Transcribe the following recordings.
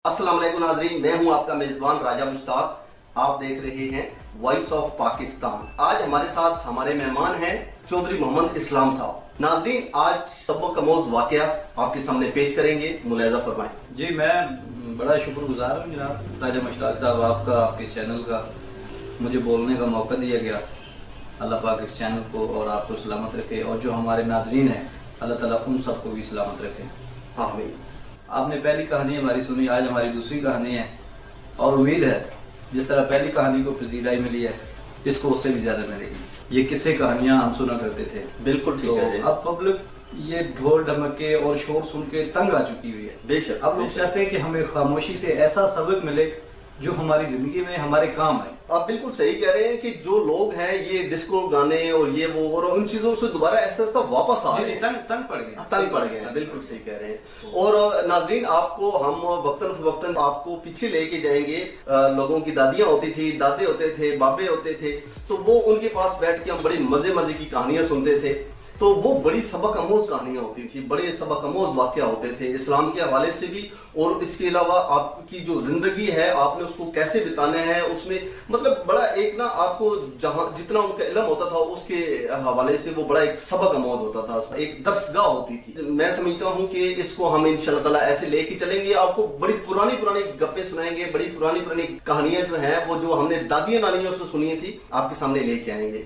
अस्सलाम वालेकुम नाजरीन, मैं हूं आपका मेजबान राजा मुश्ताक। आप देख रहे हैं वॉइस ऑफ पाकिस्तान। आज हमारे साथ हमारे मेहमान हैं चौधरी मोहम्मद इस्लाम साहब। नाजरीन, आज सबक अमोज वाकया आपके सामने पेश करेंगे, मुलाहिजा फरमाएं। जी, मैं बड़ा शुक्रगुजार हूँ जनाब राजा मुश्ताक साहब आपका, आपके चैनल का मुझे बोलने का मौका दिया गया। अल्लाह पाक इस चैनल को और आपको सलामत रखे, और जो हमारे नाजरीन हैं अल्लाह ताला उन सबको भी सलामत रखे। आमीन। आपने पहली कहानी हमारी सुनी, आज हमारी दूसरी कहानी है, और उम्मीद है जिस तरह पहली कहानी को पसीदाई मिली है इसको उससे भी ज्यादा मिलेगी। ये किस्से कहानियां हम सुना करते थे, बिल्कुल ठीक है। अब पब्लिक ये ढोल ढमके और शोर सुन के तंग आ चुकी हुई है। बेशक। अब लोग चाहते हैं कि हमें खामोशी से ऐसा सबक मिले जो हमारी जिंदगी में हमारे काम आए। आप बिल्कुल सही कह रहे हैं कि जो लोग हैं ये डिस्को गाने और ये वो और उन चीजों से दोबारा ऐसा वापस आ रहे हैं, तंग पड़ गए, तंग पड़ गए हैं। बिल्कुल सही कह रहे हैं। और नाजरीन, आपको हम वक्तन आपको पीछे लेके जाएंगे। लोगों की दादियां होती थी, दादे होते थे, बाबे होते थे, तो वो उनके पास बैठ के हम बड़ी मजे मजे की कहानियां सुनते थे। तो वो बड़ी सबक अमोज कहानियां होती थी, बड़े सबक अमोज वाकया होते थे इस्लाम के हवाले से भी, और इसके अलावा आपकी जो जिंदगी है आपने उसको कैसे बिताना है उसमें, मतलब बड़ा एक ना आपको जहां जितना उनका इल्म होता था उसके हवाले से वो बड़ा एक सबक अमोज होता था, एक दरसगाह होती थी। मैं समझता हूँ कि इसको हम इंशाल्लाह ताला ऐसे लेके चलेंगे, आपको बड़ी पुरानी पुरानी गप्पे सुनाएंगे, बड़ी पुरानी पुरानी कहानियां जो है वो जो हमने दादियां नानियों से सुनी थी आपके सामने लेके आएंगे।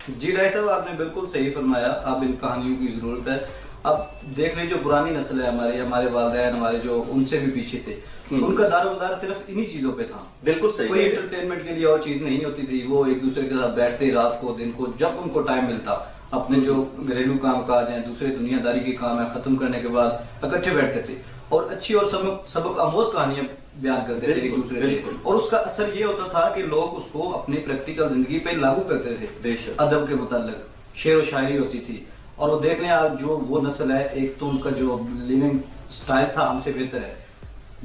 जी राय साहब, आपने बिल्कुल सही फरमाया। अब इन कहानियों की जरूरत है। अब देख लीजिए, जो पुरानी नस्ल है हमारे वालिदैन हमारे जो उनसे भी पीछे थे, उनका दारोमदार सिर्फ इन्हीं चीजों पे था। बिल्कुल सही। कोई एंटरटेनमेंट के लिए और चीज नहीं होती थी। वो एक दूसरे के साथ बैठते रात को दिन को, जब उनको टाइम मिलता अपने जो घरेलू काम काज हैं, दूसरे दुनियादारी के काम है, खत्म करने के बाद इकट्ठे बैठते थे और अच्छी और सबक आमोज कहानियां बयान करते थे एक दूसरे से। और उसका असर ये होता था कि लोग उसको अपनी प्रैक्टिकल जिंदगी पे लागू करते थे। अदब के मुताल्लिक शेर व शायरी होती थी। और वो देख लें आप, जो वो नस्ल है, एक तो उनका जो लिविंग स्टाइल था हमसे बेहतर है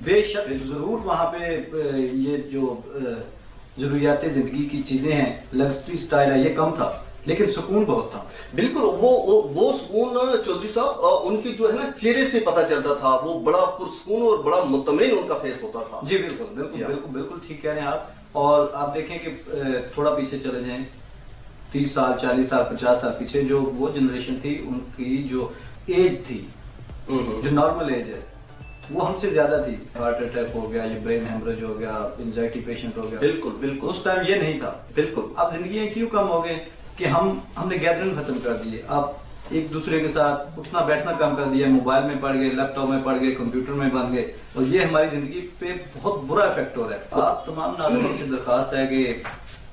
बेशक। जरूर वहां पे ये जो जरूरियात जिंदगी की चीजें हैं, लग्जरी स्टाइल है, ये कम था, लेकिन सुकून बहुत था। बिल्कुल। वो सुकून चौधरी साहब उनकी जो है ना चेहरे से पता चलता था, वो बड़ा पुरसुकून और बड़ा मुतमईन उनका फेस होता था। जी बिल्कुल बिल्कुल बिल्कुल बिल्कुल ठीक कह रहे हैं आप। और आप देखें कि थोड़ा पीछे चले जाएं, 30 साल 40 साल 50 साल पीछे, जो वो जनरेशन थी उनकी जो एज थी, जो नॉर्मल एज है, वो हमसे ज्यादा थी। हार्ट अटैक हो गया, ये ब्रेन हेमरेज हो गया, एंजाइटी पेशेंट हो गया। बिल्कुल बिल्कुल। उस टाइम ये नहीं था। बिल्कुल। अब जिंदगी क्यों कम हो गए कि हमने गैदरिंग खत्म कर दी है। आप एक दूसरे के साथ उठना बैठना कम कर दिया, मोबाइल में पड़ गए, लैपटॉप में पड़ गए, कंप्यूटर में बन गए, और ये हमारी जिंदगी पे बहुत बुरा इफेक्ट हो रहा है। आप तमाम नाज़रीन से दरखास्त है कि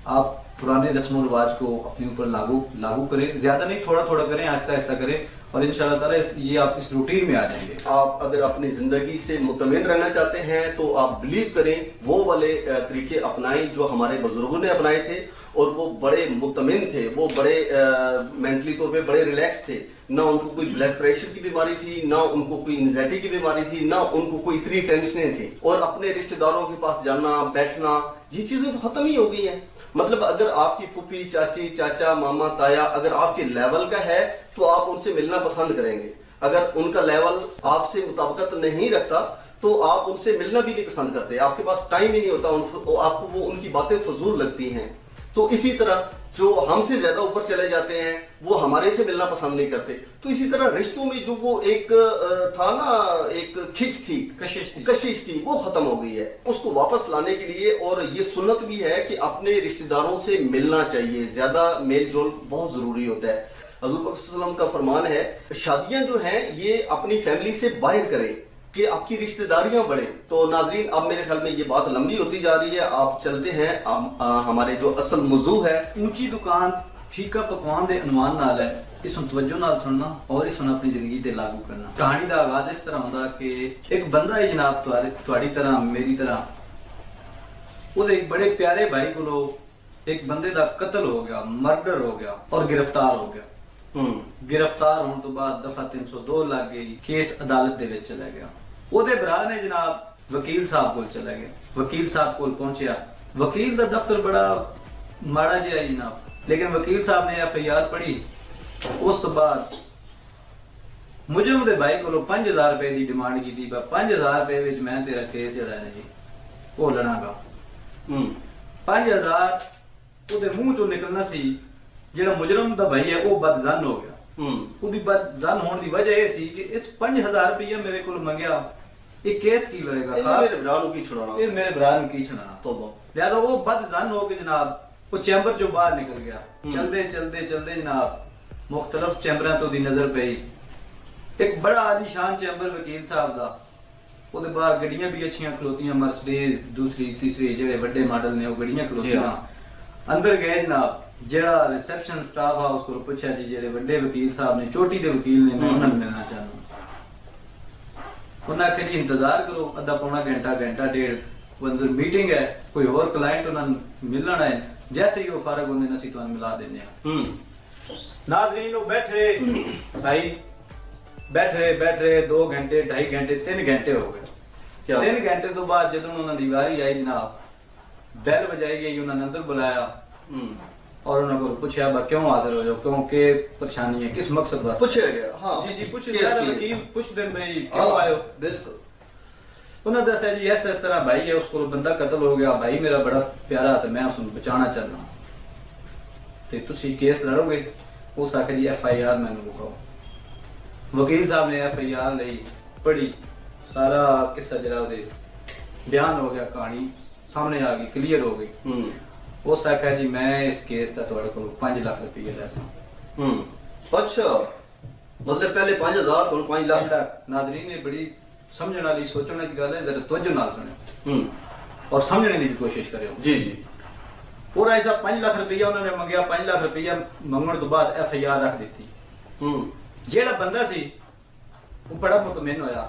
आप पुराने रस्म रिवाज को अपने ऊपर लागू करें। ज्यादा नहीं, थोड़ा थोड़ा करें, आहिस्ता आहिस्ता करें, और इंशाल्लाह ताला ये आप इस रूटीन में आ जाएंगे। आप अगर अपनी जिंदगी से मुतमिन रहना चाहते हैं तो आप बिलीव करें, वो वाले तरीके अपनाएं जो हमारे बुजुर्गों ने अपनाए थे, और वो बड़े मुतमिन थे, वो बड़े मेंटली तौर पे बड़े रिलैक्स थे। ना उनको कोई ब्लड प्रेशर की बीमारी थी, ना उनको कोई एंजाइटी की बीमारी थी, ना उनको कोई इतनी टेंशनें थी। और अपने रिश्तेदारों के पास जाना बैठना, ये चीजें तो खत्म ही हो गई हैं। मतलब अगर आपकी फूफी चाची चाचा मामा ताया अगर आपके लेवल का है तो आप उनसे मिलना पसंद करेंगे। अगर उनका लेवल आपसे मुताबिकत नहीं रखता तो आप उनसे मिलना भी नहीं पसंद करते, आपके पास टाइम ही नहीं होता, आपको वो उनकी बातें फजूल लगती हैं। तो इसी तरह जो हमसे ज्यादा ऊपर चले जाते हैं वो हमारे से मिलना पसंद नहीं करते। तो इसी तरह रिश्तों में जो वो एक था ना, एक खिंच थी, कशिश थी, वो खत्म हो गई है। उसको वापस लाने के लिए, और ये सुन्नत भी है कि अपने रिश्तेदारों से मिलना चाहिए, ज्यादा मेल जोल बहुत जरूरी होता है। हजूर पाक सल्लल्लाहु अलैहि वसल्लम का फरमान है, शादियां जो हैं ये अपनी फैमिली से बाहर करें कि आपकी रिश्तेदारियां बढ़े। तो नाजरीन, अब मेरे ख्याल में ये बात लंबी होती जा रही है, आप चलते हैं हमारे जो असल मौजू है। ऊंची दुकान फीका पकवान दे अनवान नाल है, इस तवज्जो नाल सुनना और इस अपनी जिंदगी ते लागू करना। कहानी दा आगाज इस तरह होंदा कि एक बंदा है जनाब, तुम्हारी तरह मेरी तरह, वो एक बड़े प्यारे भाई को एक बंदे दा कत्ल हो गया, मर्डर हो गया और गिरफ्तार हो गया। गिरफ्तार होने तो बाद दफा 302 लग गई, केस अदालत दे विच चला गया। ओदे भरा ने जनाब वकील साहब कोल चला गया, वकील साहब कोल पहुंचया। वकील दा दफ्तर बड़ा माड़ा जिहा जनाब, लेकिन वकील साहब ने FIR पढ़ी। उस तो बाद ਮੁਜਰਮ ਦੇ ਭਾਈ ਕੋਲੋਂ 5000 ਰੁਪਏ ਦੀ ਡਿਮਾਂਡ ਕੀਤੀ, ਪਰ 5000 ਰੁਪਏ ਵਿੱਚ ਮੈਂ ਤੇਰਾ ਕੇਸ ਜਿਹੜਾ ਹੈ ਜੀ ਉਹ ਲੜਾਂਗਾ। 5000 ਉਹਦੇ ਮੂੰਹ ਚੋਂ ਨਿਕਲਣਾ ਸੀ। ਜਿਹੜਾ ਮੁਜਰਮ ਦਾ ਭਾਈ ਹੈ ਉਹ ਬਦਜ਼ਨ ਹੋ ਗਿਆ। ਉਹਦੀ ਬਦਜ਼ਨ ਹੋਣ ਦੀ ਵਜ੍ਹਾ ਇਹ ਸੀ ਕਿ ਇਸ 5000 ਰੁਪਏ ਮੇਰੇ ਕੋਲ ਮੰਗਿਆ, ਇਹ ਕੇਸ ਕੀ ਲੜੇਗਾ, ਮੇਰੇ ਭਰਾ ਨੂੰ ਕੀ ਛੁਡਾਣਾ, ਇਹ ਮੇਰੇ ਭਰਾ ਨੂੰ ਕੀ ਛੁਡਾਣਾ। ਤੋਬਾ। ਲਿਆਦਾ ਉਹ ਬਦਜ਼ਨ ਹੋ ਕੇ ਜਨਾਬ ਉਹ ਚੈਂਬਰ ਚੋਂ ਬਾਹਰ ਨਿਕਲ ਗਿਆ। ਚਲਦੇ ਚਲਦੇ ਚਲਦੇ ਜਨਾਬ ਮੁਖਤਲਫ ਚੈਂਬਰਾਂ ਤੋਂ ਦੀ ਨਜ਼ਰ ਪਈ ਇੱਕ ਬੜਾ ਆਲੀਸ਼ਾਨ ਚੈਂਬਰ ਵਕੀਲ ਸਾਹਿਬ ਦਾ। ਉਹਦੇ ਬਾਹਰ ਗੱਡੀਆਂ ਵੀ ਅੱਛੀਆਂ ਖਲੋਤੀਆਂ, ਮਰਸੀਡੀਜ਼ ਦੂਸਰੀ ਤੀਸਰੀ ਜਿਹੜੇ ਵੱਡੇ ਮਾਡਲ ਨੇ ਉਹ ਗੱਡੀਆਂ ਖਲੋਤੀਆਂ। ਅੰਦਰ ਗਏ ਜਨਾਬ, ਜਿਹੜਾ ਰਿਸੈਪਸ਼ਨ ਸਟਾਫ ਆ ਉਸ ਕੋਲ ਪੁੱਛਿਆ ਜੀ ਜਿਹੜੇ ਵੱਡੇ ਵਕੀਲ ਸਾਹਿਬ ਨੇ, ਚੋਟੀ ਦੇ ਵਕੀਲ ਨੇ, ਮੈਂ ਉਹਨਾਂ ਨੂੰ ਮਿਲਣਾ ਚਾਹੁੰਦਾ। ਉਹਨਾਂ ਆਖਿਆ ਜੀ ਇੰਤਜ਼ਾਰ ਕਰੋ ਅੱਧਾ ਪੌਣਾ ਘੰਟਾ, ਘੰਟਾ ਡੇਢ, ਅੰਦਰ ਮੀਟਿੰਗ ਹੈ, ਕੋਈ ਹੋਰ ਕਲਾਇੰਟ ਉਹਨਾਂ ਨੂੰ ਮਿਲਣਾ ਹੈ, ਜੈਸੇ ਹੀ ਉਹ ਫਾਰਗ ਹੁੰਦੇ ਨੇ ਅਸੀਂ ਤੁਹਾਨੂੰ ਮਿਲਾ ਦਿੰਦੇ ਹਾਂ। ਨਾਜ਼ਰੀਨ ਉਹ ਬੈਠੇ ਭਾਈ, ਬੈਠੇ 2 ਘੰਟੇ 2.5 ਘੰਟੇ 3 ਘੰਟੇ ਹੋ ਗਏ। 3 ਘੰਟੇ ਤੋਂ ਬਾਅਦ ਜਦੋਂ ਉਹਨਾਂ ਦੀ ਵਾਰੀ ਆਈ ਜਨਾਬ, ਬੈਲ ਵਜਾਈ ਗਈ, ਉਹਨਾਂ ਨੇ ਅੰਦਰ ਬੁਲਾਇਆ اور انہوں کو پوچھا با کیوں حاضر ہو جو، کیوں کہ پریشانی ہے، کس مقصد واسطے پوچھا گیا؟ ہاں جی پوچھ وکیل پوچھ دیں بھائی کیوں آئے ہو؟ بالکل انہوں نے دسیا جی اس طرح بھائی ہے، اس کو بندہ قتل ہو گیا، بھائی میرا بڑا پیارا تھا، میں اس کو بچانا چاہتا ہوں، تے تسی کیس لڑو گے؟ اس آخر جی ایف آئی آر میں نے لکھاؤ۔ وکیل صاحب نے ایف آئی آر لئی پڑھی، سارا قصہ جڑا دے بیان ہو گیا، کہانی سامنے آ گئی، کلیئر ہو گئی۔ اس آخر جی میں اس کیس کا تھوڑے کو 5 لاکھ روپیہ لے سا۔ اچھا مطلب پہلے 5000 تو 5 لاکھ۔ ناظرین یہ بڑی سمجھنے والی سوچنے کی گل ہے، ذرا توجہ نال سنیں اور سمجھنے کی بھی کوشش کریں۔ جی جی پورا ایسا 5 لاکھ روپیہ انہوں نے منگیا، 5 لاکھ روپیہ منگنے تو بعد ایف آئی آر رکھ دیتی۔ جیڑا بندہ سی وہ بڑا مطمئن ہویا،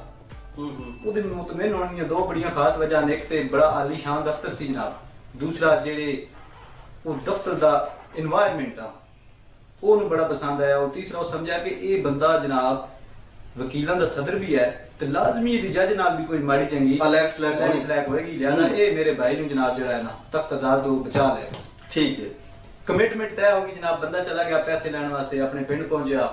وہ مطمئن ہونے دو بڑی خاص وجہ نے، ایک تے بڑا عالی شان دفتر سی جناب، دوسرا جیڑے وہ دفتر دا انوائرمنٹ آ وہ بڑا پسند آیا، اور تیسرا وہ سمجھا کہ یہ بندہ جناب وکیلان دا صدر بھی ہے تو لازمی دی جج نال بھی کوئی ماڑی چنگی الیکس لیک ہوئے گی، لہذا اے میرے بھائی نو جناب جڑا ہے نا تخت عدالت تو بچا لے گا۔ ٹھیک ہے، کمٹمنٹ طے ہوگی جناب، بندہ چلا گیا پیسے لینے واسطے، اپنے پنڈ پہنچیا،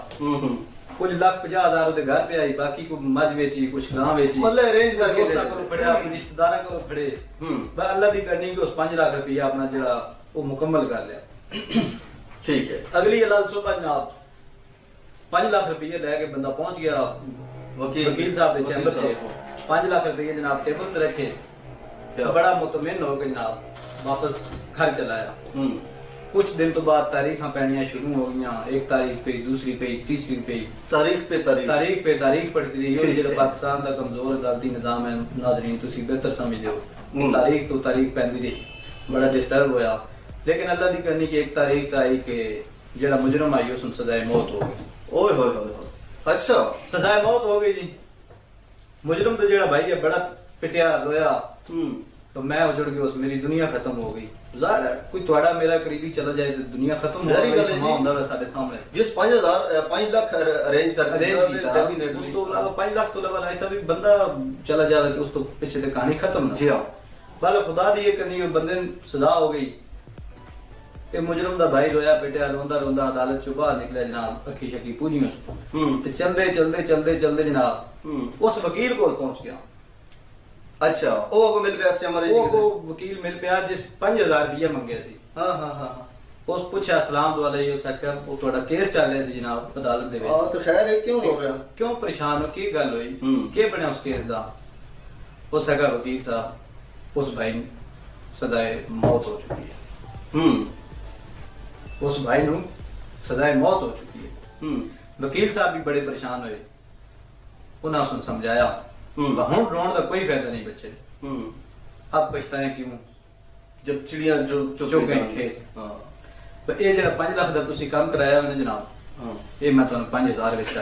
کچھ 1,50,000 دے گھر پہ آئی، باقی کو مجھ ویچی، کچھ گاں ویچی، مطلب ارینج کر کے دوستاں کو پڑھیا، اپنے رشتہ داراں کو پڑھے، بس اللہ دی کرنی کہ اس 5 لاکھ روپیہ اپنا جڑا وہ مکمل کر لیا۔ ٹھیک ہے، اگلی اللہ صبح جناب 5 لاکھ روپیہ لے کے بندہ پہنچ گیا وکیل صاحب دے چیمبر سے، 5 لاکھ روپیہ جناب ٹیبل تے رکھے، بڑا مطمئن ہو کے جناب واپس گھر چلایا۔ کچھ دن تو بعد تاریخاں پہنیاں شروع ہو گئیاں، 1 تاریخ پہ، دوسری پہ، تیسری پہ، تاریخ پہ تاریخ پڑھتی رہی۔ یہ جو پاکستان کا کمزور عدالتی نظام ہے ناظرین تسی بہتر سمجھ ہو، تاریخ تو تاریخ پہنتی رہی، بڑا ڈسٹرب ہویا، لیکن اللہ دی کرنی کہ 1 تاریخ آئی کہ جڑا مجرم آئی اس کو سزائے موت ہو گئی۔ اوئے ہوئے ہوئے، اچھا سزائے موت ہو گئی جی۔ مجرم تو جڑا بھائی ہے بڑا پٹیا رویا، تو میں اجڑ گیا، اس میری دنیا ختم ہو گئی۔ ظاہر ہے کوئی تھوڑا میرا قریبی چلا جائے تو دنیا ختم ہو گئی، سما ہوندا ہے سارے سامنے۔ جس 5 لاکھ ارینج کر کے اس تو علاوہ 5 لاکھ تو علاوہ ایسا بھی بندہ چلا جائے تو اس تو پیچھے سے کہانی ختم نہ۔ جی ہاں، بھلا خدا دی یہ کرنی کہ بندے سزا ہو گئی کہ مجرم دا بھائی رویا پٹیا، روندا روندا عدالت چوں باہر نکلا جناب، اکھی شکی پوجی اس کو تے چلدے چلدے چلدے چلدے جناب اس وکیل کول پہنچ گیا۔ اچھا او کو مل پیا اس چمرے وہ کو وکیل مل پیا جس 5000 روپیہ منگیا سی۔ ہاں ہاں ہاں، اس پوچھا السلام علیکم، اس آخیا وہ تہاڈا کیس چل رہا سی جناب عدالت دے وچ۔ ہاں تو خیر ہے، کیوں ہو رہا، کیوں پریشان ہو، کی گل ہوئی، کی بنیا اس کیس دا؟ اس آخیا وکیل صاحب اس بھائی سزائے موت ہو چکی ہے، اس بھائی نو سزائے موت ہو چکی ہے۔ وکیل صاحب بھی بڑے پریشان ہوئے، انہاں نے سمجھایا ہوں رون کا کوئی فائدہ نہیں بچے، اب پچھتائیں کیوں جب چڑیاں چگ گئی کھیت۔ یہ جڑا 5 لاکھ کا تسی کام کرایا میں نے جناب، یہ میں تمہیں 5000 وچ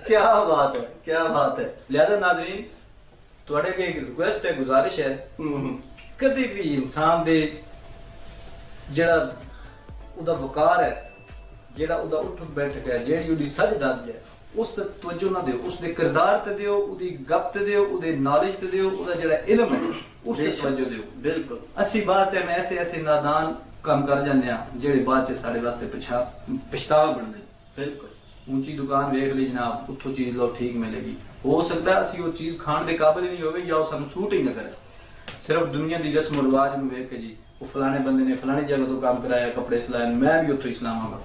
کیا بات ہے، کیا بات ہے۔ لہذا ناظرین تواڈے کے ایک ریکویسٹ ہے، گزارش ہے، کدی بھی انسان دے جڑا او دا وقار ہے، جڑا او دا اٹھ بیٹھ ہے، جیڑی او دی سج دج ہے، اس تے توجہ نہ دیو، اس دے کردار تے دیو، او دی گپ تے دیو، او دے نالج تے دیو، او دا جڑا علم ہے اس تے توجہ دیو۔ بالکل اسی بات ٹائم ایسے نادان کام کر جاندے ہاں جڑے بعد چ ساڈے واسطے پچھتاوا بن دے۔ بالکل ਉੱਚੀ ਦੁਕਾਨ ਵੇਖ ਲਈ ਜਨਾਬ, ਉੱਥੋਂ ਚੀਜ਼ ਲਓ ਠੀਕ ਮਿਲੇਗੀ। ਹੋ ਸਕਦਾ ਅਸੀਂ ਉਹ ਚੀਜ਼ ਖਾਣ ਦੇ ਕਾਬਿਲ ਹੀ ਨਹੀਂ ਹੋਵੇ ਜਾਂ ਉਹ ਸਾਨੂੰ ਸੂਟ ਹੀ ਨਾ ਕਰੇ। ਸਿਰਫ ਦੁਨੀਆ ਦੀ ਰਸਮ ਰਿਵਾਜ ਨੂੰ ਵੇਖ ਕੇ ਜੀ ਉਹ ਫਲਾਣੇ ਬੰਦੇ ਨੇ ਫਲਾਣੀ ਜਗ੍ਹਾ ਤੋਂ ਕੰਮ ਕਰਾਇਆ ਕੱਪੜੇ ਸਿਲਾਏ, ਮੈਂ ਵੀ ਉੱਥੋਂ ਹੀ ਸਿਲਾਵਾਂਗਾ।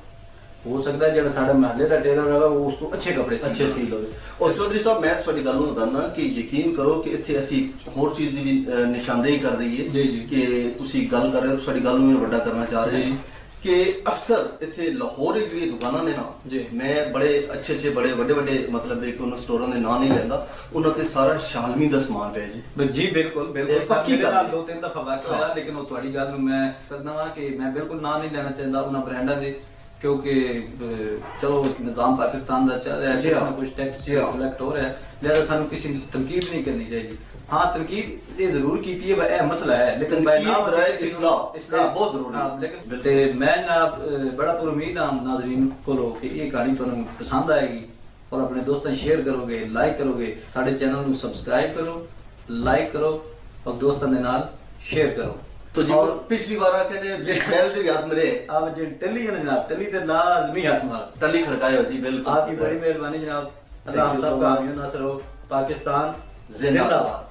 ਹੋ ਸਕਦਾ ਜਿਹੜਾ ਸਾਡਾ ਮਹੱਲੇ ਦਾ ਟੇਲਰ ਹੈਗਾ ਉਹ ਉਸ ਤੋਂ ਅੱਛੇ ਕੱਪੜੇ ਅੱਛੇ ਸੀ ਲਵੇ। ਔਰ ਚੌਧਰੀ ਸਾਹਿਬ ਮੈਂ ਤੁਹਾਡੀ ਗੱਲ ਨੂੰ ਦੱਸਣਾ ਕਿ ਯਕੀਨ ਕਰੋ ਕਿ ਇੱਥੇ ਅਸੀਂ ਹੋਰ ਚੀਜ਼ ਦੀ ਵੀ ਨਿਸ਼ਾਨਦੇਹੀ ਕਰ ਦਈਏ ਜੀ, ਜੀ। ਕਿ ਤੁਸੀਂ ਗੱਲ ਕਰ ਰਹੇ ਹੋ, ਤੁਹਾਡੀ ਗੱਲ ਨੂੰ ਮੈਂ ਵੱਡਾ ਕਰਨਾ ਚਾਹ ਰਿਹਾ ਜੀ। ਹਾਂ ਕਿ ਅਕਸਰ ਇੱਥੇ ਲਾਹੌਰ ਦੀ ਜਿਹੜੀ ਦੁਕਾਨਾਂ ਨੇ ਨਾ, ਜੀ। ਮੈਂ ਬੜੇ ਅੱਛੇ ਬੜੇ ਵੱਡੇ ਮਤਲਬ ਕਿ ਉਹਨਾਂ ਸਟੋਰਾਂ ਦੇ ਨਾਂ ਨਹੀਂ ਲੈਂਦਾ, ਉਹਨਾਂ ਤੇ ਸਾਰਾ ਸ਼ਾਲਮੀ ਦਾ ਸਮਾਨ ਪਿਆ ਜੀ। ਜੀ ਬਿਲਕੁਲ ਇਹ ਬਿਲਕੁਲ ਪੱਕੀ ਮੇਰੇ ਗੱਲ ਨਾਲ ਹੈ। 2-3 ਦਫਾ ਵਾਕਿਆ ਹੋਇਆ, ਲੇਕਿਨ ਉਹ ਤੁਹਾਡੀ ਗੱਲ ਨੂੰ ਮੈਂ ਕਰਦਾ ਹਾਂ ਕਿ ਮੈਂ ਬਿਲਕੁਲ ਨਾਂ ਨਹੀਂ ਲੈਣਾ ਚਾਹੁੰਦਾ ਉਹਨਾਂ ਬ੍ਰਾਂਡਾਂ ਦੇ, ਕਿਉਂਕਿ ਚਲੋ ਨਿਜ਼ਾਮ ਪਾਕਿस्तान ਦਾ ਚੱਲ ਰਿਹਾ ਹੈ, ਜੀ ਕੁਛ ਹਾਂ। ਨਾ ਕੁਛ ਟੈਕਸ ਜੀ ਹਾਂ। ਕਲੈਕਟ ਹੋ ਰਿਹਾ ਹੈ, ਲਿਹਾਜ਼ਾ ਸਾਨੂੰ ਕਿਸੇ ਦੀ ਤਨਕੀਦ ਨਹੀਂ ਕਰਨੀ ਚਾਹੀਦੀ। ਹਾਂ ਤਨਕੀਦ ਇਹ ਜ਼ਰੂਰ ਕੀਤੀ ਹੈ, ਇਹ ਮਸਲਾ ਹੈ, ਲੇਕਿਨ ਤਨਕੀਦ ਬਰਾਏ ਇਸਲਾਹ ਬਹੁਤ ਜ਼ਰੂਰੀ ਹੈ। ਹਾਂ, ਲੇਕਿਨ ਤੇ ਮੈਂ ਜਨਾਬ ਬੜਾ ਪਰ ਉਮੀਦ ਹਾਂ ਨਾਜ਼ਰੀਨ ਕੋਲੋਂ ਕਿ ਇਹ ਕਹਾਣੀ ਤੁਹਾਨੂੰ ਪਸੰਦ ਆਏਗੀ ਔਰ ਆਪਣੇ ਦੋਸਤਾਂ ਨੂੰ ਸ਼ੇਅਰ ਕਰੋਗੇ, ਲਾਈਕ ਕਰੋਗੇ, ਸਾਡੇ ਚੈਨਲ ਨੂੰ ਸਬਸਕ੍ਰਾਈਬ ਕਰੋ, ਲਾਈਕ ਕਰੋ ਔਰ ਦੋਸਤਾਂ ਦੇ ਨਾਲ ਸ਼ੇਅਰ ਕਰੋ। तो जी और पिछली बार आके ने बैल दे हाथ मेरे आप जो टली है ना जनाब, टली ते लाजमी हाथ मार, टली खड़काए हो जी बिल्कुल। आपकी बड़ी मेहरबानी जनाब। अल्लाह आप सबका आमीन नासर हो। पाकिस्तान जिंदाबाद।